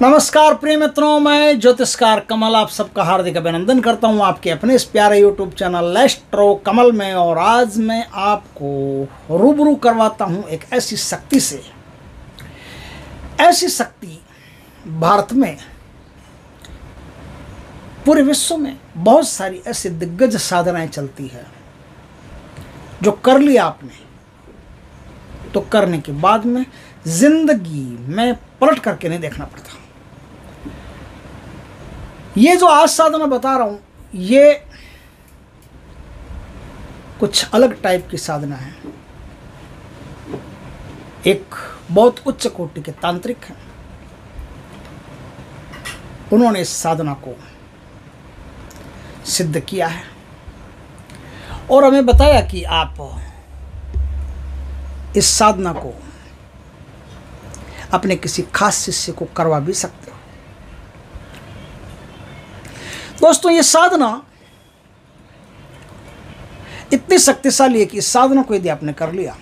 नमस्कार प्रिय मित्रों, मैं ज्योतिषकार कमल आप सबका हार्दिक अभिनंदन करता हूं आपके अपने इस प्यारे यूट्यूब चैनल एस्ट्रो कमल में। और आज मैं आपको रूबरू करवाता हूं एक ऐसी शक्ति से। ऐसी शक्ति भारत में, पूरे विश्व में बहुत सारी ऐसी दिग्गज साधनाएं चलती है जो कर लिया आपने तो करने के बाद में जिंदगी में पलट करके नहीं देखना पड़ता। ये जो आज साधना बता रहा हूं, ये कुछ अलग टाइप की साधना है। एक बहुत उच्च कोटि के तांत्रिक हैं, उन्होंने इस साधना को सिद्ध किया है और हमें बताया कि आप इस साधना को अपने किसी खास शिष्य को करवा भी सकते हो। दोस्तों, ये साधना इतनी शक्तिशाली है कि इस साधना को यदि आपने कर लिया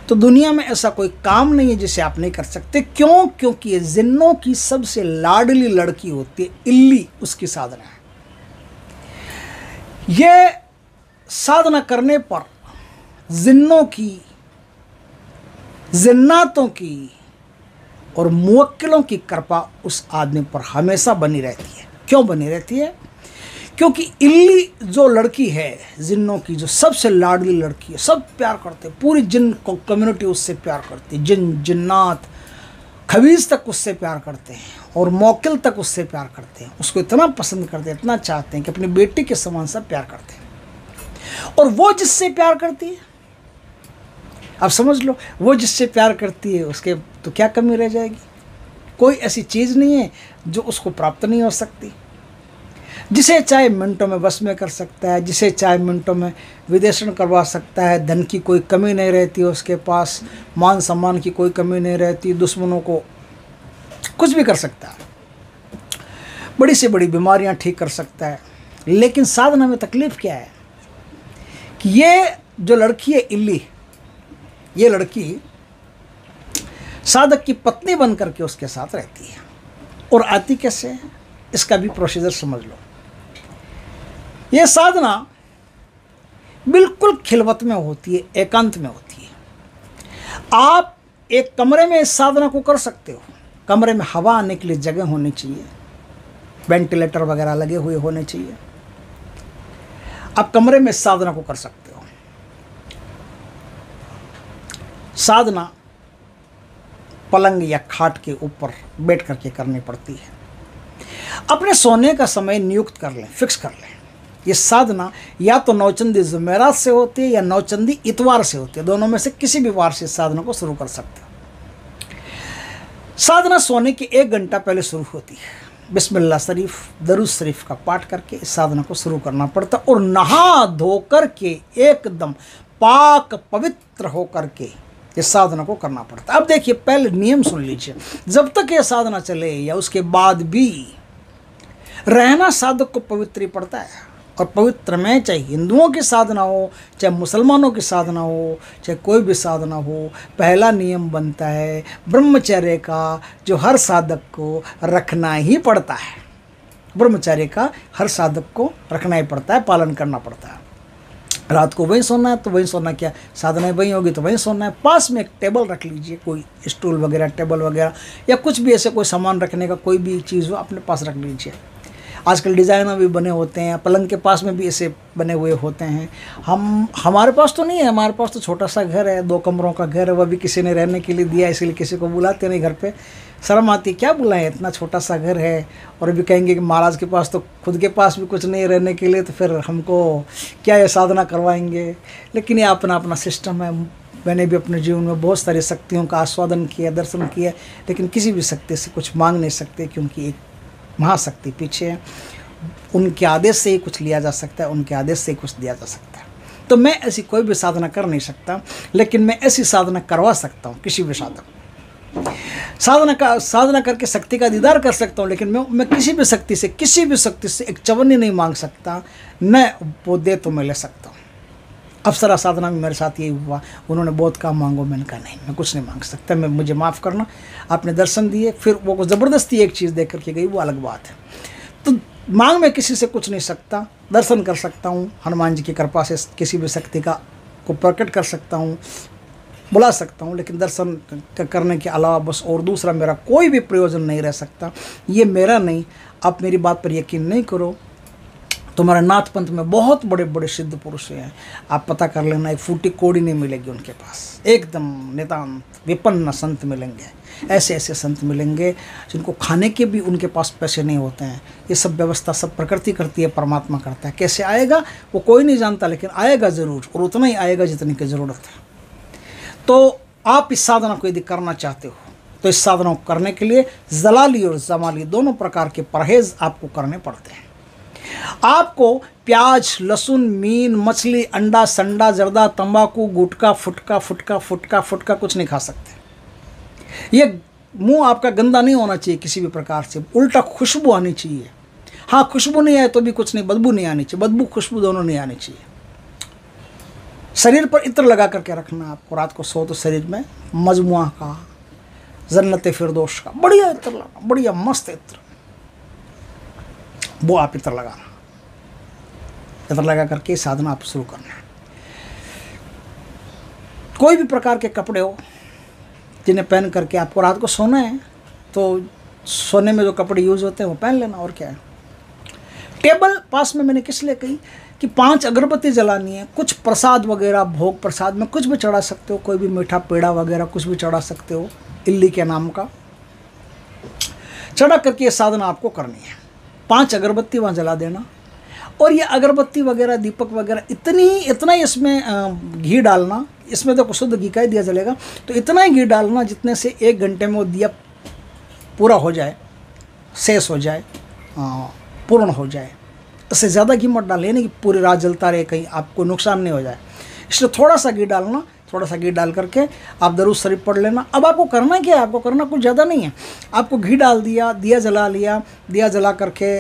तो दुनिया में ऐसा कोई काम नहीं है जिसे आप नहीं कर सकते। क्यों? क्योंकि ये जिन्नों की सबसे लाडली लड़की होती है इल्ली, उसकी साधना है। ये साधना करने पर जिन्नों की, जिन्नातों की और मुवक्किलों की कृपा उस आदमी पर हमेशा बनी रहती है। क्यों बनी रहती है? क्योंकि इल्ली जो लड़की है जिन्नों की, जो सबसे लाडली लड़की है, सब प्यार करते हैं, पूरी जिन कम्युनिटी उससे प्यार करती है। जिन, जिन्नात, खबीज तक उससे प्यार करते हैं और मुवक्किल तक उससे प्यार करते हैं। उसको इतना पसंद करते हैं, इतना चाहते हैं कि अपनी बेटी के समान सब प्यार करते हैं। और वो जिससे प्यार करती है, अब समझ लो, वो जिससे प्यार करती है उसके तो क्या कमी रह जाएगी? कोई ऐसी चीज़ नहीं है जो उसको प्राप्त नहीं हो सकती। जिसे चाहे मिनटों में वश में कर सकता है, जिसे चाहे मिनटों में विदेशन करवा सकता है। धन की कोई कमी नहीं रहती है उसके पास, मान सम्मान की कोई कमी नहीं रहती, दुश्मनों को कुछ भी कर सकता है, बड़ी से बड़ी बीमारियां ठीक कर सकता है। लेकिन साधना में तकलीफ क्या है कि ये जो लड़की है इल्ली, ये लड़की साधक की पत्नी बन करके उसके साथ रहती है। और आती कैसे है, इसका भी प्रोसीजर समझ लो। ये साधना बिल्कुल खिलवत में होती है, एकांत में होती है। आप एक कमरे में इस साधना को कर सकते हो। कमरे में हवा आने के लिए जगह होनी चाहिए, वेंटिलेटर वगैरह लगे हुए होने चाहिए। आप कमरे में इस साधना को कर सकते हो। साधना पलंग या खाट के ऊपर बैठ करके करनी पड़ती है। अपने सोने का समय नियुक्त कर लें, फिक्स कर लें। ये साधना या तो नौचंदी जुमेरात से होती है या नौचंदी इतवार से होती है। दोनों में से किसी भी वार से इस साधना को शुरू कर सकते हो। साधना सोने के 1 घंटा पहले शुरू होती है। बिस्मिल्लाह शरीफ, दरूद शरीफ का पाठ करके इस साधना को शुरू करना पड़ता और नहा धो करके एकदम पाक पवित्र हो करके इस साधना को करना पड़ता है। अब देखिए, पहले नियम सुन लीजिए। जब तक ये साधना चले या उसके बाद भी रहना साधक को पवित्र ही पड़ता है। और पवित्र में चाहे हिंदुओं की साधना हो, चाहे मुसलमानों की साधना हो, चाहे कोई भी साधना हो, पहला नियम बनता है ब्रह्मचर्य का, जो हर साधक को रखना ही पड़ता है। ब्रह्मचर्य का हर साधक को रखना ही पड़ता है, पालन करना पड़ता है। रात को वहीं सोना है तो वहीं सोना, क्या साधना वहीं होगी तो वहीं सोना है। पास में एक टेबल रख लीजिए, कोई स्टूल वगैरह, टेबल वगैरह, या कुछ भी ऐसे कोई सामान रखने का कोई भी चीज़ हो अपने पास रख लीजिए। आजकल डिज़ाइनर भी बने होते हैं, पलंग के पास में भी ऐसे बने हुए होते हैं। हमारे पास तो नहीं है, हमारे पास तो छोटा सा घर है, 2 कमरों का घर है, वह भी किसी ने रहने के लिए दिया, इसलिए किसी को बुलाते नहीं घर पे। शर्म आती, क्या बुलाएं, इतना छोटा सा घर है। और अभी कहेंगे कि महाराज के पास तो खुद के पास भी कुछ नहीं है रहने के लिए, तो फिर हमको क्या ये साधना करवाएंगे। लेकिन ये अपना अपना सिस्टम है। मैंने भी अपने जीवन में बहुत सारी शक्तियों का आस्वादन किया, दर्शन किया, लेकिन किसी भी शक्ति से कुछ मांग नहीं सकते, क्योंकि एक महाशक्ति पीछे है। उनके आदेश से ही कुछ लिया जा सकता है, उनके आदेश से ही कुछ दिया जा सकता है। तो मैं ऐसी कोई भी साधना कर नहीं सकता, लेकिन मैं ऐसी साधना करवा सकता हूँ किसी भी साधक। साधना करके शक्ति का दीदार कर सकता हूँ, लेकिन मैं किसी भी शक्ति से एक चवन्नी नहीं मांग सकता, न वो दे तो मैं ले सकता हूँ। अप्सरा साधना में मेरे साथ यही हुआ, उन्होंने बहुत काम मांगो, मैंने कहा नहीं मैं कुछ नहीं मांग सकता, मैं मुझे माफ़ करना, आपने दर्शन दिए। फिर वो ज़बरदस्ती एक चीज़ दे करके गई, वो अलग बात है। तो मांग में किसी से कुछ नहीं सकता, दर्शन कर सकता हूँ, हनुमान जी की कृपा से किसी भी शक्ति का को प्रकट कर सकता हूँ, बुला सकता हूँ, लेकिन दर्शन करने के अलावा बस और दूसरा मेरा कोई भी प्रयोजन नहीं रह सकता। ये मेरा नहीं, आप मेरी बात पर यकीन नहीं करो, तुम्हारे नाथ पंथ में बहुत बड़े बड़े सिद्ध पुरुष हैं, आप पता कर लेना, एक फूटी कोड़ी नहीं मिलेगी उनके पास, एकदम नितांत विपन्न संत मिलेंगे, ऐसे ऐसे संत मिलेंगे जिनको खाने के भी उनके पास पैसे नहीं होते हैं। ये सब व्यवस्था सब प्रकृति करती है, परमात्मा करता है। कैसे आएगा वो कोई नहीं जानता, लेकिन आएगा ज़रूर, और उतना ही आएगा जितनी की ज़रूरत है। तो आप इस साधना को यदि करना चाहते हो तो इस साधना को करने के लिए जलाली और जमाली दोनों प्रकार के परहेज़ आपको करने पड़ते हैं। आपको प्याज, लहसुन, मीन, मछली, अंडा, संडा, जर्दा, तंबाकू, गुटखा, फुटका फुटका फुटका फुटका कुछ नहीं खा सकते। ये मुंह आपका गंदा नहीं होना चाहिए किसी भी प्रकार से, उल्टा खुशबू आनी चाहिए। हाँ, खुशबू नहीं आए तो भी कुछ नहीं, बदबू नहीं आनी चाहिए, बदबू खुशबू दोनों नहीं आनी चाहिए। शरीर पर इत्र लगा करके रखना आपको, रात को सो तो शरीर में मजमुआ का, जन्नत फिरदौस का बढ़िया इत्र लगाना, बढ़िया मस्त इत्र, वो आप इत्र लगाना, इत्र लगा करके साधना आप शुरू करना है। कोई भी प्रकार के कपड़े हो जिन्हें पहन करके आपको रात को सोना है, तो सोने में जो कपड़े यूज होते हैं वो पहन लेना, और क्या है। टेबल पास में मैंने किस लिए कही कि 5 अगरबत्ती जलानी है, कुछ प्रसाद वगैरह, भोग प्रसाद में कुछ भी चढ़ा सकते हो, कोई भी मीठा पेड़ा वगैरह कुछ भी चढ़ा सकते हो, इल्ली के नाम का चढ़ा करके ये साधना आपको करनी है। 5 अगरबत्ती वहाँ जला देना, और ये अगरबत्ती वगैरह, दीपक वगैरह इतना ही इसमें घी डालना, इसमें तो शुद्ध घी का ही दिया जलेगा, तो इतना ही घी डालना जितने से 1 घंटे में वो दिया पूरा हो जाए, शेष हो जाए, पूर्ण हो जाए। इससे ज़्यादा घी मत डालें, नहीं कि पूरी रात जलता रहे, कहीं आपको नुकसान नहीं हो जाए, इसलिए थोड़ा सा घी डालना। थोड़ा सा घी डाल करके आप दरूद शरीफ पढ़ लेना। अब आपको करना क्या है, आपको करना कुछ ज़्यादा नहीं है, आपको घी डाल दिया, दिया जला लिया, दिया जला करके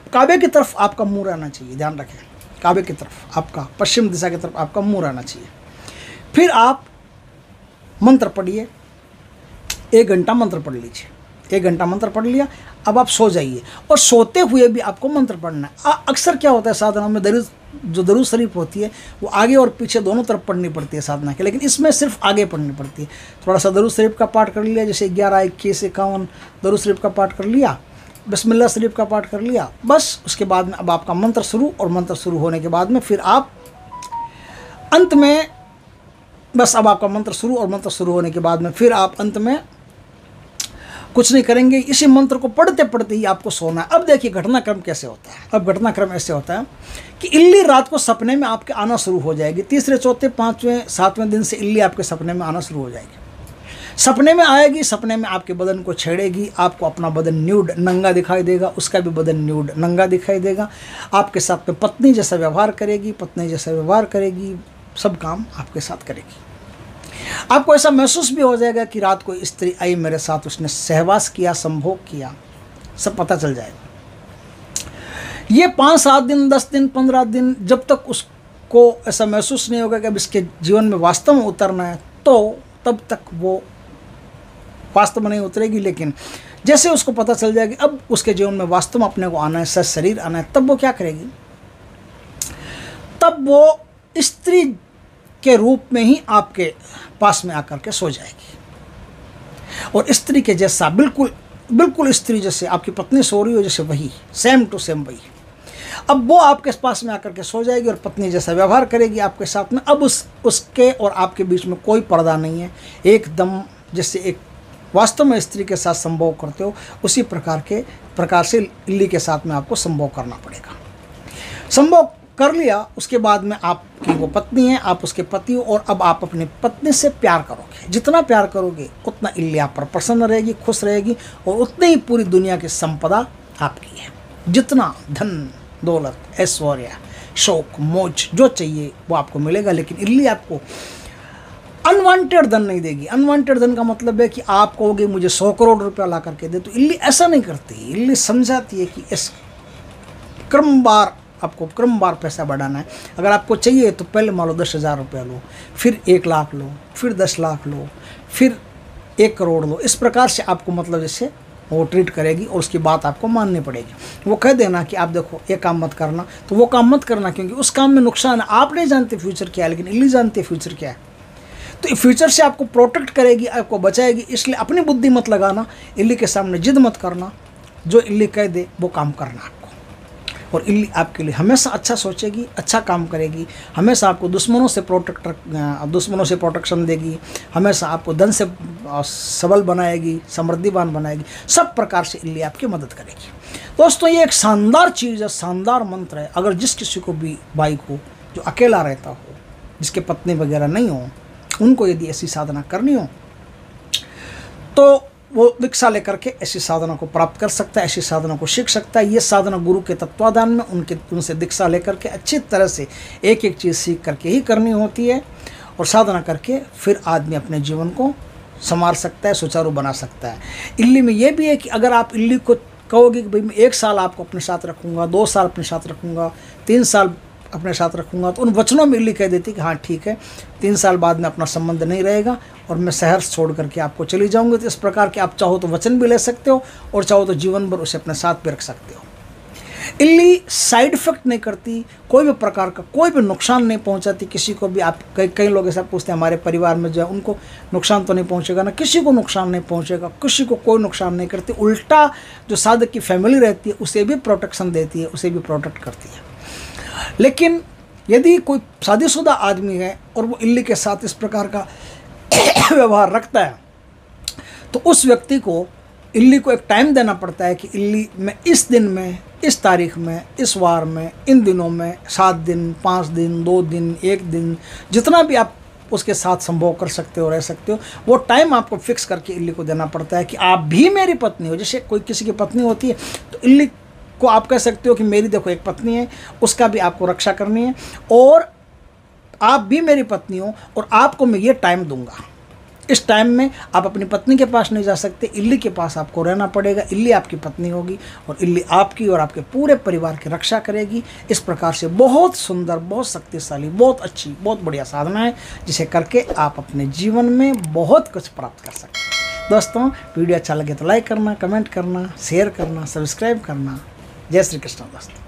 काबे की तरफ आपका मुँह रहना चाहिए, ध्यान रखें, काबे की तरफ आपका, पश्चिम दिशा की तरफ आपका मुँह रहना चाहिए। फिर आप मंत्र पढ़िए, 1 घंटा मंत्र पढ़ लीजिए, 1 घंटा मंत्र पढ़ लिया, अब आप सो जाइए, और सोते हुए भी आपको मंत्र पढ़ना है। अक्सर क्या होता है साधना में, दरूद शरीफ होती है वो आगे और पीछे दोनों तरफ पढ़नी पड़ती है साधना के, लेकिन इसमें सिर्फ आगे पढ़नी पड़ती है। थोड़ा सा दरूद शरीफ का पाठ कर लिया, जैसे 11, 21, 51 दरूद शरीफ का पाठ कर लिया, बिस्मिल्लाह शरीफ का पाठ कर लिया, बस। उसके बाद में अब आपका मंत्र शुरू, और मंत्र शुरू होने के बाद में फिर आप अंत में, बस अब आपका मंत्र शुरू, और मंत्र शुरू होने के बाद में फिर आप अंत में कुछ नहीं करेंगे, इसी मंत्र को पढ़ते पढ़ते ही आपको सोना है। अब देखिए घटनाक्रम कैसे होता है। अब घटनाक्रम ऐसे होता है कि इल्ली रात को सपने में आपके आना शुरू हो जाएगी। 3रे, 4थे, 5वें, 7वें दिन से इल्ली आपके सपने में आना शुरू हो जाएगी। सपने में आएगी, सपने में आपके बदन को छेड़ेगी, आपको अपना बदन न्यूड नंगा दिखाई देगा, उसका भी बदन न्यूड नंगा दिखाई देगा, आपके साथ में पत्नी जैसा व्यवहार करेगी, पत्नी जैसा व्यवहार करेगी, सब काम आपके साथ करेगी। आपको ऐसा महसूस भी हो जाएगा कि रात को स्त्री आई मेरे साथ, उसने सहवास किया, संभोग किया, सब पता चल जाएगा। ये 5, 7 दिन, 10 दिन, 15 दिन, जब तक उसको ऐसा महसूस नहीं होगा कि अब इसके जीवन में वास्तव में उतरना है, तो तब तक वो वास्तव में नहीं उतरेगी। लेकिन जैसे उसको पता चल जाएगी अब उसके जीवन में वास्तव में अपने को आना है, सच शरीर आना है, तब वो क्या करेगी, तब वो स्त्री के रूप में ही आपके पास में आकर के सो जाएगी, और स्त्री के जैसा बिल्कुल स्त्री जैसे आपकी पत्नी सो रही हो, जैसे वही सेम टू सेम वही, अब वो आपके पास में आकर के सो जाएगी और पत्नी जैसा व्यवहार करेगी आपके साथ में। अब उसके और आपके बीच में कोई पर्दा नहीं है, एकदम जैसे एक वास्तव में स्त्री के साथ संभोग करते हो, उसी प्रकार से इल्ली के साथ में आपको संभोग करना पड़ेगा। संभोग कर लिया, उसके बाद में आपकी वो पत्नी है, आप उसके पति हो, और अब आप अपनी पत्नी से प्यार करोगे। जितना प्यार करोगे उतना इल्ली आप पर प्रसन्न रहेगी, खुश रहेगी, और उतनी ही पूरी दुनिया की संपदा आपकी है। जितना धन दौलत, ऐश्वर्य, शौक, मौज जो चाहिए वो आपको मिलेगा। लेकिन इल्ली आपको अनवांटेड धन नहीं देगी। अनवांटेड धन का मतलब है कि आप कहोगे मुझे 100 करोड़ रुपया ला करके दे, तो इल्ली ऐसा नहीं करती। इल्ली समझाती है कि इस क्रमवार आपको क्रमवार पैसा बढ़ाना है। अगर आपको चाहिए तो पहले मान लो 10,000 रुपया लो, फिर 1 लाख लो, फिर 10 लाख लो, फिर 1 करोड़ लो। इस प्रकार से आपको मतलब जैसे वो ट्रीट करेगी और उसकी बात आपको माननी पड़ेगी। वो कह देना कि आप देखो ये काम मत करना, तो वो काम मत करना, क्योंकि उस काम में नुकसान है। आप नहीं जानते फ्यूचर क्या है, लेकिन इल्ली जानती है फ्यूचर क्या है। तो फ्यूचर से आपको प्रोटेक्ट करेगी, आपको बचाएगी। इसलिए अपनी बुद्धि मत लगाना, इल्ली के सामने जिद मत करना, जो इल्ली कह दे वो काम करना आपको। और इल्ली आपके लिए हमेशा अच्छा सोचेगी, अच्छा काम करेगी, हमेशा आपको दुश्मनों से प्रोटेक्शन देगी, हमेशा आपको धन से सबल बनाएगी, समृद्धिवान बनाएगी। सब प्रकार से इल्ली आपकी मदद करेगी। दोस्तों ये एक शानदार चीज़ है, शानदार मंत्र है। अगर जिस किसी को भी भाई को जो अकेला रहता हो, जिसके पत्नी वगैरह नहीं हो, उनको यदि ऐसी साधना करनी हो तो वो दीक्षा लेकर के ऐसी साधना को प्राप्त कर सकता है, ऐसी साधना को सीख सकता है। ये साधना गुरु के तत्वाधान में उनसे दीक्षा लेकर के अच्छी तरह से एक एक चीज़ सीख करके ही करनी होती है। और साधना करके फिर आदमी अपने जीवन को संवार सकता है, सुचारू बना सकता है। इल्ली में ये भी है कि अगर आप इल्ली को कहोगे कि भाई मैं 1 साल आपको अपने साथ रखूँगा, 2 साल अपने साथ रखूँगा, 3 साल अपने साथ रखूँगा, तो उन वचनों में इल्ली कह देती कि हाँ ठीक है, 3 साल बाद में अपना संबंध नहीं रहेगा और मैं शहर छोड़ करके आपको चली जाऊँगी। तो इस प्रकार के आप चाहो तो वचन भी ले सकते हो और चाहो तो जीवन भर उसे अपने साथ भी रख सकते हो। इल्ली साइड इफेक्ट नहीं करती, कोई भी प्रकार का कोई भी नुकसान नहीं पहुंचाती किसी को भी। आप कई लोग ऐसा पूछते हैं हमारे परिवार में जो है उनको नुकसान तो नहीं पहुंचेगा ना, किसी को नुकसान नहीं पहुंचेगा, किसी को कोई नुकसान नहीं करती। उल्टा जो साधक की फैमिली रहती है उसे भी प्रोटेक्शन देती है, उसे भी प्रोटेक्ट करती है। लेकिन यदि कोई शादीशुदा आदमी है और वो इल्ली के साथ इस प्रकार का व्यवहार रखता है तो उस व्यक्ति को इल्ली को एक टाइम देना पड़ता है कि इल्ली मैं इस दिन में, इस तारीख में, इस वार में, इन दिनों में 7 दिन, 5 दिन, 2 दिन, 1 दिन, जितना भी आप उसके साथ संभव कर सकते हो, रह सकते हो, वो टाइम आपको फिक्स करके इल्ली को देना पड़ता है कि आप भी मेरी पत्नी हो। जैसे कोई किसी की पत्नी होती है तो इल्ली को आप कह सकते हो कि मेरी देखो एक पत्नी है, उसका भी आपको रक्षा करनी है और आप भी मेरी पत्नी हो और आपको मैं ये टाइम दूंगा। इस टाइम में आप अपनी पत्नी के पास नहीं जा सकते, इल्ली के पास आपको रहना पड़ेगा। इल्ली आपकी पत्नी होगी और इल्ली आपकी और आपके पूरे परिवार की रक्षा करेगी। इस प्रकार से बहुत सुंदर, बहुत शक्तिशाली, बहुत अच्छी, बहुत बढ़िया साधना है जिसे करके आप अपने जीवन में बहुत कुछ प्राप्त कर सकते हैं। दोस्तों वीडियो अच्छा लगे तो लाइक करना, कमेंट करना, शेयर करना, सब्सक्राइब करना। जय श्री कृष्ण दोस्तों।